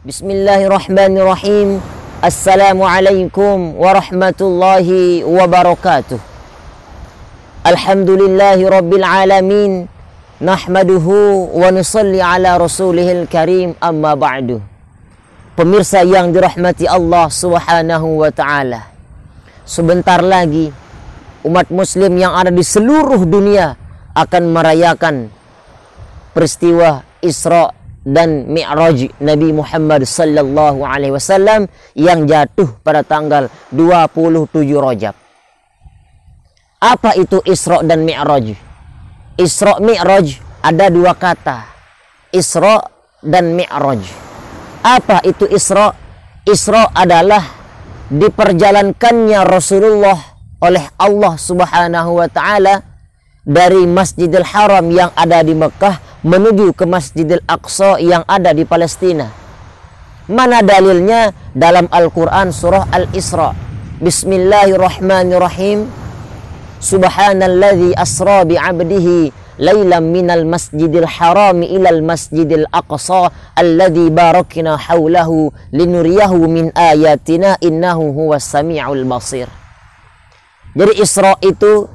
Bismillahirrahmanirrahim. Assalamualaikum warahmatullahi wabarakatuh. Alhamdulillahi rabbil alamin. Nahmaduhu wa nusalli ala rasulihil karim, amma ba'du. Pemirsa yang dirahmati Allah subhanahu wa ta'ala, sebentar lagi umat muslim yang ada di seluruh dunia akan merayakan peristiwa Isra dan Mi'raj Nabi Muhammad sallallahu alaihi wasallam yang jatuh pada tanggal 27 Rajab. Apa itu Isra dan Mi'raj? Isra Mi'raj ada dua kata, Isra dan Mi'raj. Apa itu Isra? Isra adalah diperjalankannya Rasulullah oleh Allah subhanahu wa ta'ala dari Masjidil Haram yang ada di Mekah menuju ke Masjidil Aqsa yang ada di Palestina. Mana dalilnya? Dalam Al-Quran surah Al-Isra. Bismillahirrahmanirrahim. Subhanalladzi asra bi'abdihi laylan minal masjidil harami ilal masjidil aqsa alladzi barakna hawlahu linuriyahu min ayatina innahu huwas sami'ul basir. Jadi Isra itu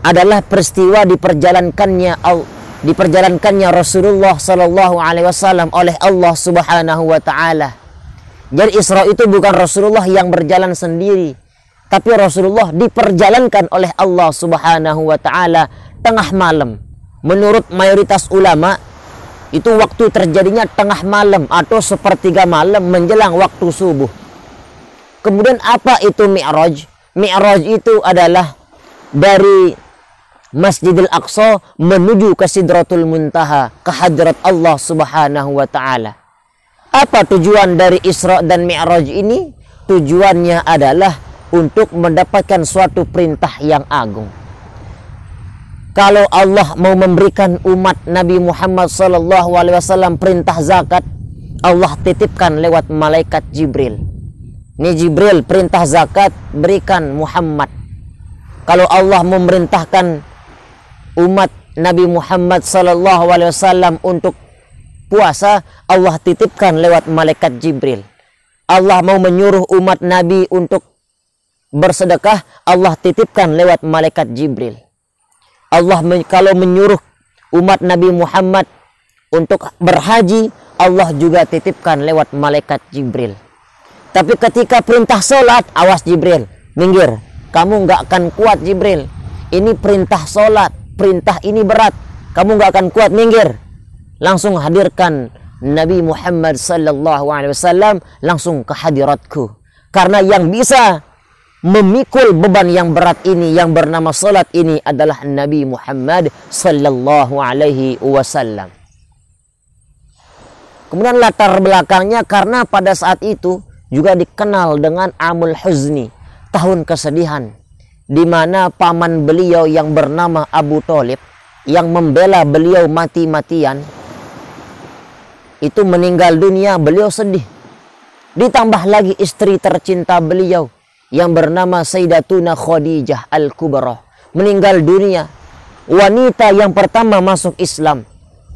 adalah peristiwa diperjalankannya Rasulullah sallallahu alaihi wasallam oleh Allah subhanahu wa ta'ala. Jadi Isra itu bukan Rasulullah yang berjalan sendiri, tapi Rasulullah diperjalankan oleh Allah subhanahu wa ta'ala tengah malam. Menurut mayoritas ulama, itu waktu terjadinya tengah malam atau sepertiga malam menjelang waktu subuh. Kemudian apa itu Mi'raj? Mi'raj itu adalah dari Masjidil Aqsa menuju ke Sidratul Muntaha, ke hadrat Allah subhanahu wa ta'ala. Apa tujuan dari Isra dan Mi'raj ini? Tujuannya adalah untuk mendapatkan suatu perintah yang agung. Kalau Allah mau memberikan umat Nabi Muhammad SAW perintah zakat, Allah titipkan lewat malaikat Jibril. Ini Jibril perintah zakat berikan Muhammad. Kalau Allah memerintahkan umat Nabi Muhammad SAW untuk puasa, Allah titipkan lewat malaikat Jibril. Allah mau menyuruh umat Nabi untuk bersedekah, Allah titipkan lewat malaikat Jibril. Allah kalau menyuruh umat Nabi Muhammad untuk berhaji, Allah juga titipkan lewat malaikat Jibril. Tapi ketika perintah sholat, awas Jibril, minggir, kamu nggak akan kuat Jibril. Ini perintah sholat, perintah ini berat, kamu nggak akan kuat, minggir. Langsung hadirkan Nabi Muhammad sallallahu alaihi wasallam langsung ke hadiratku. Karena yang bisa memikul beban yang berat ini, yang bernama salat ini, adalah Nabi Muhammad sallallahu alaihi wasallam. Kemudian latar belakangnya, karena pada saat itu juga dikenal dengan Amul Huzni, tahun kesedihan, di mana paman beliau yang bernama Abu Thalib yang membela beliau mati-matian itu meninggal dunia. Beliau sedih. Ditambah lagi istri tercinta beliau yang bernama Sayyidatuna Khadijah Al-Kubra meninggal dunia. Wanita yang pertama masuk Islam,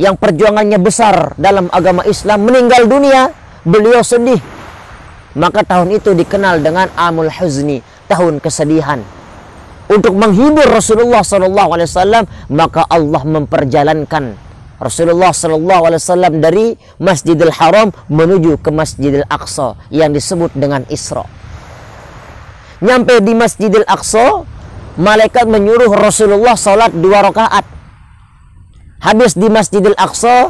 yang perjuangannya besar dalam agama Islam, meninggal dunia. Beliau sedih. Maka tahun itu dikenal dengan Amul Huzni, tahun kesedihan. Untuk menghibur Rasulullah SAW, maka Allah memperjalankan Rasulullah SAW dari Masjidil Haram menuju ke Masjidil Aqsa yang disebut dengan Isra. Nyampe di Masjidil Aqsa, malaikat menyuruh Rasulullah salat 2 rakaat. Habis di Masjidil Aqsa,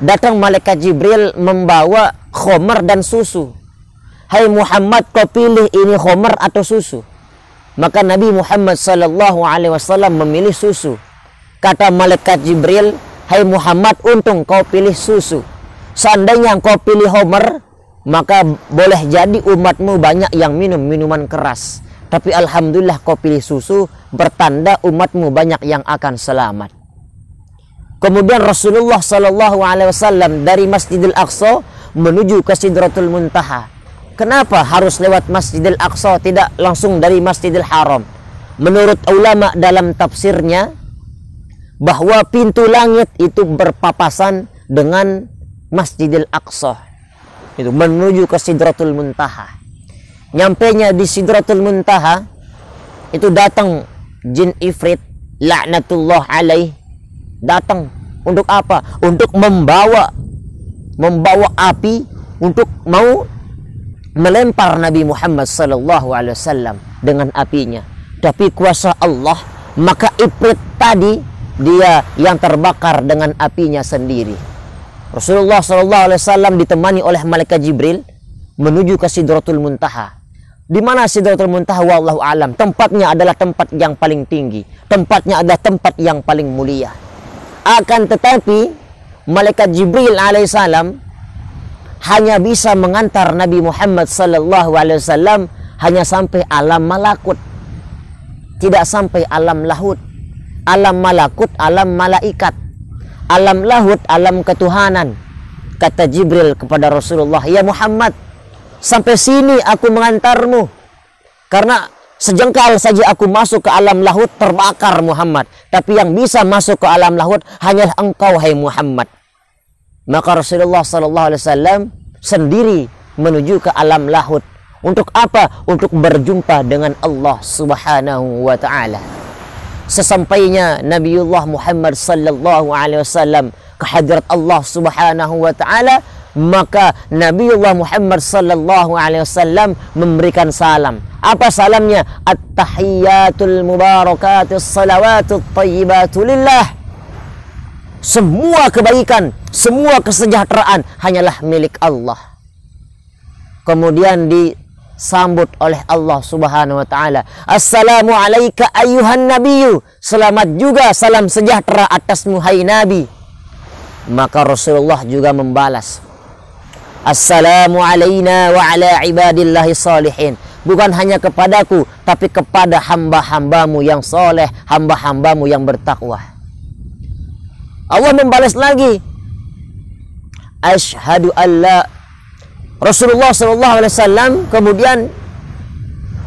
datang malaikat Jibril membawa khomer dan susu. Hai Muhammad, kau pilih ini khomer atau susu? Maka Nabi Muhammad SAW memilih susu. Kata malaikat Jibril, hai Muhammad, untung kau pilih susu. Seandainya kau pilih khomer, maka boleh jadi umatmu banyak yang minum minuman keras. Tapi alhamdulillah kau pilih susu, bertanda umatmu banyak yang akan selamat. Kemudian Rasulullah SAW dari Masjidil Aqsa menuju ke Sidratul Muntaha. Kenapa harus lewat Masjidil Aqsa, tidak langsung dari Masjidil Haram? Menurut ulama dalam tafsirnya, bahwa pintu langit itu berpapasan dengan Masjidil Aqsa. itu menuju ke Sidratul Muntaha. Nyampainya di Sidratul Muntaha, itu datang jin ifrit laknatullah alaih. Datang untuk apa? Untuk membawa api untuk mau melempar Nabi Muhammad sallallahu alaihi wasallam dengan apinya. Tapi kuasa Allah, maka ifrit tadi dia yang terbakar dengan apinya sendiri. Rasulullah sallallahu alaihi wasallam ditemani oleh malaikat Jibril menuju ke Sidratul Muntaha. Di mana Sidratul Muntaha? Wallahu alam. Tempatnya adalah tempat yang paling tinggi. Tempatnya adalah tempat yang paling mulia. Akan tetapi malaikat Jibril alaihissalam hanya bisa mengantar Nabi Muhammad sallallahu alaihi wasallam hanya sampai alam malakut. Tidak sampai alam lahut. Alam malakut, alam malaikat. Alam lahut, alam ketuhanan. Kata Jibril kepada Rasulullah, "Ya Muhammad, sampai sini aku mengantarmu. Karena sejengkal saja aku masuk ke alam lahut terbakar Muhammad. Tapi yang bisa masuk ke alam lahut hanyalah engkau, hai Muhammad." Maka Rasulullah SAW sendiri menuju ke alam lahut. Untuk apa? Untuk berjumpa dengan Allah Subhanahu wa Ta'ala. Sesampainya Nabiullah Muhammad sallallahu alaihi wasallam ke hadirat Allah Subhanahu wa Ta'ala, maka Nabiullah Muhammad sallallahu alaihi wasallam memberikan salam. Apa salamnya? At-tahiyyatul mubarakatus salawatut thayyibatu lillah. Semua kebaikan, semua kesejahteraan hanyalah milik Allah. Kemudian disambut oleh Allah Subhanahu wa Ta'ala, "Assalamu alayka ayyuhan nabiyyu." Selamat juga, salam sejahtera atasmu hai Nabi. Maka Rasulullah juga membalas, "Assalamu alayna wa ala ibadillahi salihin." Bukan hanya kepadaku, tapi kepada hamba-hambamu yang soleh, hamba-hambamu yang bertakwa. Allah membalas lagi, "Asyhadu alla." Rasulullah SAW kemudian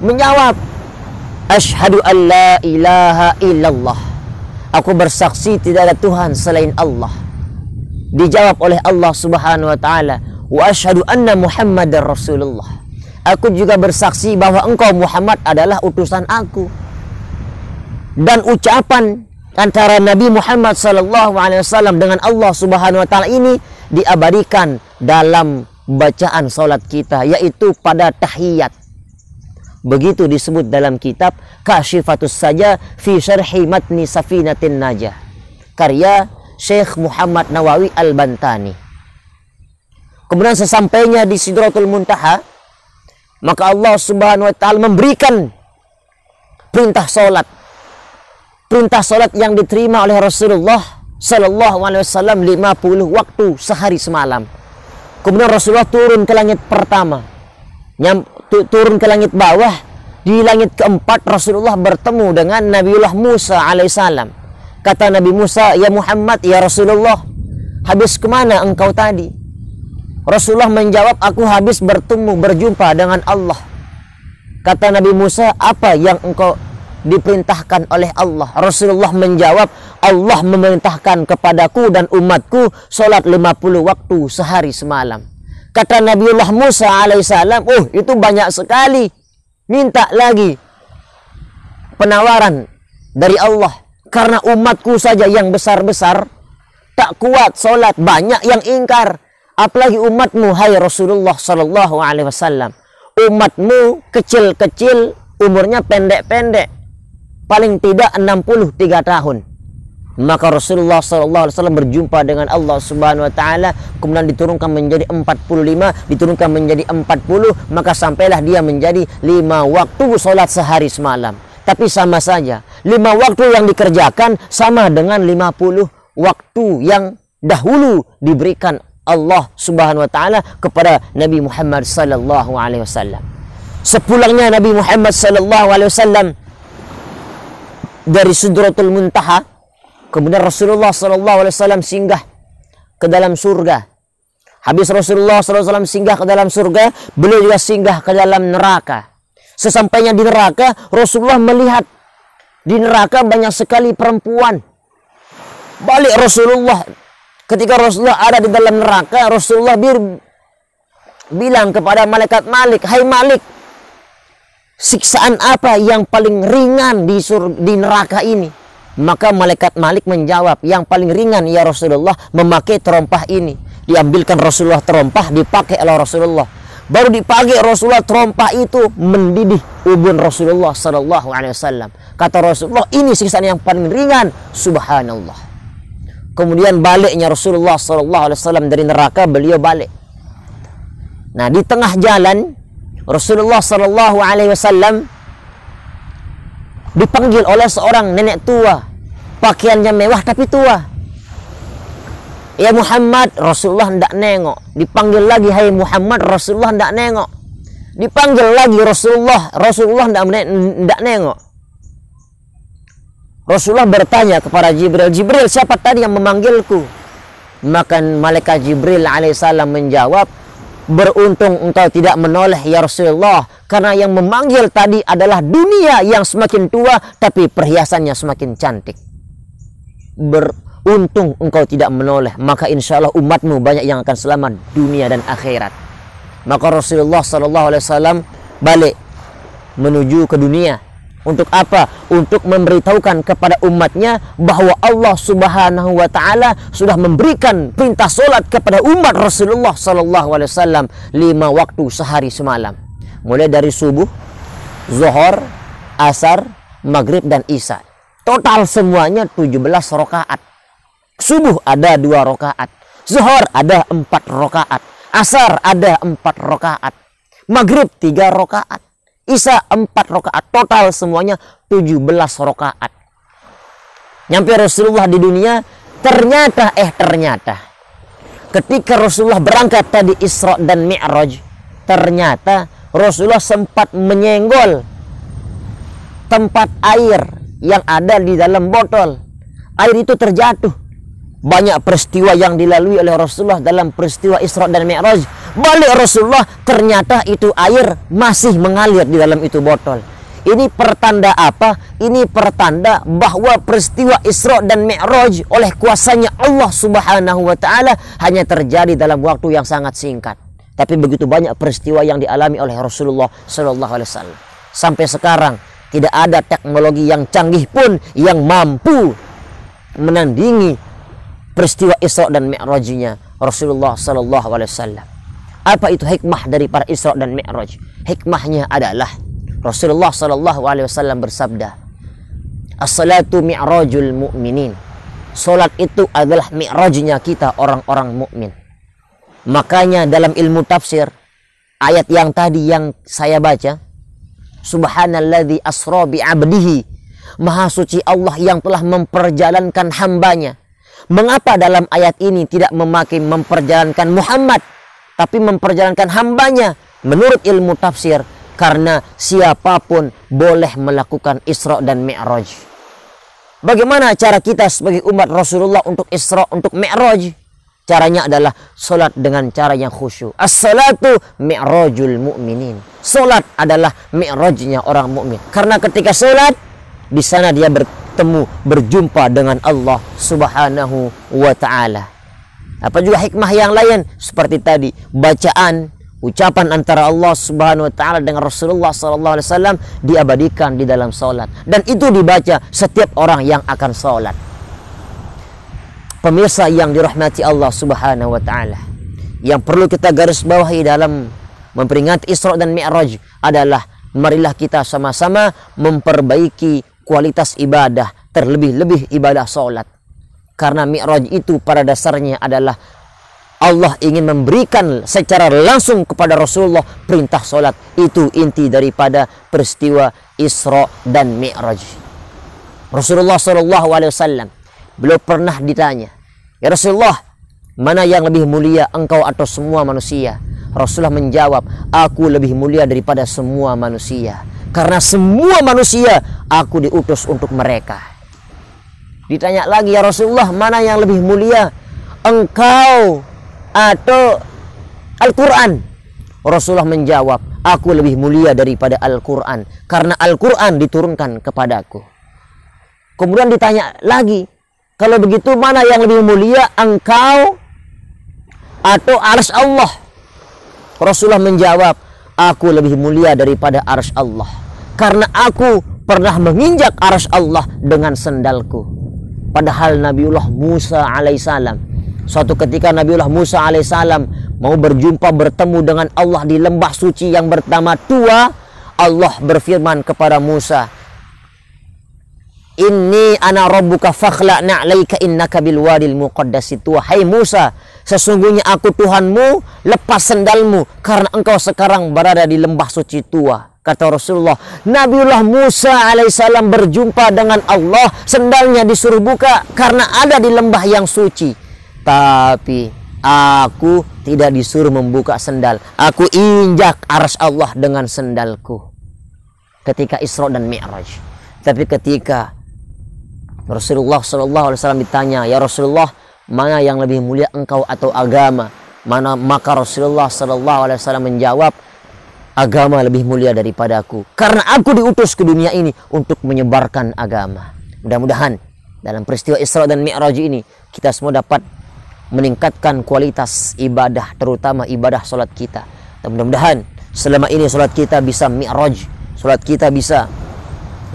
menjawab, "Asyhadu an la ilaha illallah." Aku bersaksi tidak ada Tuhan selain Allah. Dijawab oleh Allah Subhanahu wa Ta'ala, "Wa asyhadu anna Muhammadar Rasulullah." Aku juga bersaksi bahwa engkau Muhammad adalah utusan aku. Dan ucapan antara Nabi Muhammad SAW dengan Allah Subhanahu wa Ta'ala ini diabadikan dalam bacaan salat kita, yaitu pada tahiyat. Begitu disebut dalam kitab Kashifatus Saja fi Syarhi Matni Safinatin Najah, karya Syekh Muhammad Nawawi Al-Bantani. Kemudian sesampainya di Sidratul Muntaha, maka Allah Subhanahu wa Ta'ala memberikan perintah salat. Perintah salat yang diterima oleh Rasulullah sallallahu alaihi wasallam 50 waktu sehari semalam. Kemudian Rasulullah turun ke langit pertama, turun ke langit bawah. Di langit keempat Rasulullah bertemu dengan Nabiullah Musa alaihissalam. Kata Nabi Musa, "Ya Muhammad, ya Rasulullah, habis kemana engkau tadi?" Rasulullah menjawab, "Aku habis berjumpa dengan Allah." Kata Nabi Musa, "Apa yang engkau diperintahkan oleh Allah?" Rasulullah menjawab, "Allah memerintahkan kepadaku dan umatku sholat 50 waktu sehari semalam." Kata Nabiullah Musa alaihissalam, "Oh, itu banyak sekali. Minta lagi penawaran dari Allah. Karena umatku saja yang besar-besar tak kuat sholat, banyak yang ingkar. Apalagi umatmu, hai Rasulullah sallallahu alaihi wasallam. Umatmu kecil-kecil, umurnya pendek-pendek. Paling tidak 63 tahun. Maka Rasulullah SAW berjumpa dengan Allah Subhanahu wa Ta'ala, kemudian diturunkan menjadi 45, diturunkan menjadi 40, maka sampailah dia menjadi 5 waktu sholat sehari semalam. Tapi sama saja, 5 waktu yang dikerjakan sama dengan 50 waktu yang dahulu diberikan Allah Subhanahu wa Ta'ala kepada Nabi Muhammad sallallahu alaihi wasallam. Sepulangnya Nabi Muhammad sallallahu alaihi wasallam dari Sidratul Muntaha, kemudian Rasulullah SAW singgah ke dalam surga. Habis Rasulullah SAW singgah ke dalam surga, beliau juga singgah ke dalam neraka. Sesampainya di neraka, Rasulullah melihat di neraka banyak sekali perempuan. Balik Rasulullah, ketika Rasulullah ada di dalam neraka, Rasulullah bilang kepada malaikat Malik, "Hai Malik, siksaan apa yang paling ringan di neraka ini?" Maka malaikat Malik menjawab, "Yang paling ringan ya Rasulullah, memakai terompah ini." Diambilkan Rasulullah terompah, dipakai oleh Rasulullah. Baru dipakai Rasulullah terompah itu mendidih ubun Rasulullah sallallahu alaihi wasallam. Kata Rasulullah, "Ini siksaan yang paling ringan." Subhanallah. Kemudian baliknya Rasulullah sallallahu alaihi wasallam dari neraka, beliau balik. Nah, di tengah jalan Rasulullah sallallahu alaihi wasallam dipanggil oleh seorang nenek tua, pakaiannya mewah tapi tua. "Ya Muhammad," Rasulullah hendak nengok. Dipanggil lagi, "Hai Muhammad," Rasulullah hendak nengok. Dipanggil lagi Rasulullah hendak nengok. Rasulullah bertanya kepada Jibril, "Jibril, siapa tadi yang memanggilku?" Maka malaikat Jibril alaihissalam menjawab, "Beruntung engkau tidak menoleh ya Rasulullah, karena yang memanggil tadi adalah dunia yang semakin tua tapi perhiasannya semakin cantik. Beruntung engkau tidak menoleh, maka insya Allah umatmu banyak yang akan selamat dunia dan akhirat." Maka Rasulullah SAW balik menuju ke dunia. Untuk apa? Untuk memberitahukan kepada umatnya bahwa Allah Subhanahu wa Ta'ala sudah memberikan perintah solat kepada umat Rasulullah SAW 5 waktu sehari semalam, mulai dari subuh, zuhur, asar, maghrib dan isya. Total semuanya 17 rakaat. Subuh ada 2 rakaat, zuhur ada 4 rakaat, asar ada 4 rakaat, maghrib 3 rakaat, isya 4 rakaat. Total semuanya 17 rakaat. Nyampe Rasulullah di dunia, ternyata ketika Rasulullah berangkat tadi Isra dan Mi'raj, ternyata Rasulullah sempat menyenggol tempat air yang ada di dalam botol. Air itu terjatuh. Banyak peristiwa yang dilalui oleh Rasulullah dalam peristiwa Isra dan Mi'raj. Balik Rasulullah, ternyata itu air masih mengalir di dalam itu botol. Ini pertanda apa? Ini pertanda bahwa peristiwa Isra dan Mi'raj oleh kuasanya Allah Subhanahu wa Ta'ala hanya terjadi dalam waktu yang sangat singkat. Tapi begitu banyak peristiwa yang dialami oleh Rasulullah sallallahu alaihi wasallam. Sampai sekarang tidak ada teknologi yang canggih pun yang mampu menandingi peristiwa Isra dan Mi'rajnya Rasulullah sallallahu alaihi wasallam. Apa itu hikmah dari para Isra dan Mi'raj? Hikmahnya adalah Rasulullah sallallahu alaihi wasallam bersabda, "As-salatu mi'rajul mu'minin." Salat itu adalah mi'rajnya kita orang-orang mukmin. Makanya dalam ilmu tafsir, ayat yang tadi yang saya baca, Subhanalladzi asra bi'abdihi, Maha suci Allah yang telah memperjalankan hambanya. Mengapa dalam ayat ini tidak memakai memperjalankan Muhammad, tapi memperjalankan hambanya? Menurut ilmu tafsir, karena siapapun boleh melakukan Isra dan Mi'raj. Bagaimana cara kita sebagai umat Rasulullah untuk Isra, untuk Mi'raj? Caranya adalah solat dengan cara yang khusyuk. As-salatu mi'rajul mu'minin. Solat adalah mi'rajnya orang mukmin. Karena ketika solat, di sana dia berjumpa dengan Allah Subhanahu wa Ta'ala. Apa juga hikmah yang lain seperti tadi, bacaan, ucapan antara Allah Subhanahu wa Ta'ala dengan Rasulullah sallallahu alaihi wasallam diabadikan di dalam salat, dan itu dibaca setiap orang yang akan salat. Pemirsa yang dirahmati Allah Subhanahu wa Ta'ala, yang perlu kita garis bawahi dalam memperingati Isra dan Mi'raj adalah marilah kita sama-sama memperbaiki kualitas ibadah, terlebih-lebih ibadah salat. Karena Mi'raj itu pada dasarnya adalah Allah ingin memberikan secara langsung kepada Rasulullah perintah salat. Itu inti daripada peristiwa Isra dan Mi'raj. Rasulullah SAW beliau pernah ditanya, "Ya Rasulullah, mana yang lebih mulia, engkau atau semua manusia?" Rasulullah menjawab, "Aku lebih mulia daripada semua manusia. Karena semua manusia aku diutus untuk mereka." Ditanya lagi, "Ya Rasulullah, mana yang lebih mulia, engkau atau Al-Quran?" Rasulullah menjawab, "Aku lebih mulia daripada Al-Quran, karena Al-Quran diturunkan kepadaku." Kemudian ditanya lagi, "Kalau begitu mana yang lebih mulia, engkau atau arsy Allah?" Rasulullah menjawab, aku lebih mulia daripada arsy Allah, karena aku pernah menginjak arsy Allah dengan sendalku. Padahal Nabiullah Musa alaihissalam, suatu ketika Nabiullah Musa alaihissalam mau bertemu dengan Allah di lembah suci yang bernama Tua, Allah berfirman kepada Musa, Inni ana rabbuka fakhla'na 'alaika innaka bil wadil muqaddasi Tuwa. Hai Musa, sesungguhnya aku Tuhanmu, lepas sendalmu karena engkau sekarang berada di lembah suci Tua. Kata Rasulullah, Nabiullah Musa alaihissalam berjumpa dengan Allah, sendalnya disuruh buka karena ada di lembah yang suci. Tapi aku tidak disuruh membuka sendal. Aku injak arsy Allah dengan sendalku ketika Isra dan Mi'raj. Tapi ketika Rasulullah SAW ditanya, ya Rasulullah, mana yang lebih mulia engkau atau agama? Maka Rasulullah SAW menjawab, agama lebih mulia daripadaku, karena aku diutus ke dunia ini untuk menyebarkan agama. Mudah-mudahan dalam peristiwa Isra dan Mi'raj ini kita semua dapat meningkatkan kualitas ibadah, terutama ibadah sholat kita. Dan mudah-mudahan selama ini sholat kita bisa mi'raj, sholat kita bisa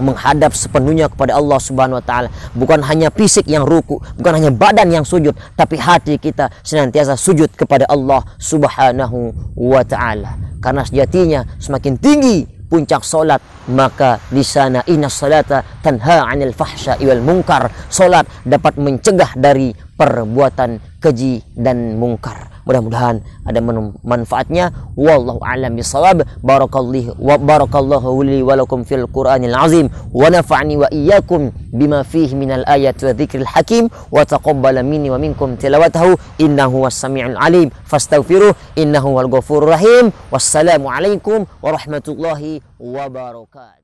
menghadap sepenuhnya kepada Allah Subhanahu wa taala. Bukan hanya fisik yang ruku, bukan hanya badan yang sujud, tapi hati kita senantiasa sujud kepada Allah Subhanahu wa taala. Karena sejatinya semakin tinggi puncak solat, maka di sana inna salata tanha 'anil fahsya'i wal munkar. Solat dapat mencegah dari perbuatan keji dan mungkar. Mudah-mudahan ada manfaatnya. Wallahu a'lam bishawab. Barakallahu li wa lakum fil Qur'anil azim wa nafa'ni wa iyyakum bima fihi minal ayati wa dzikril hakim wa taqabbala minni wa minkum tilawatahu innahu was-sami'ul alim fastaghfiruh innahu wal ghafurur rahim. Wassalamu alaikum warahmatullahi wabarakatuh.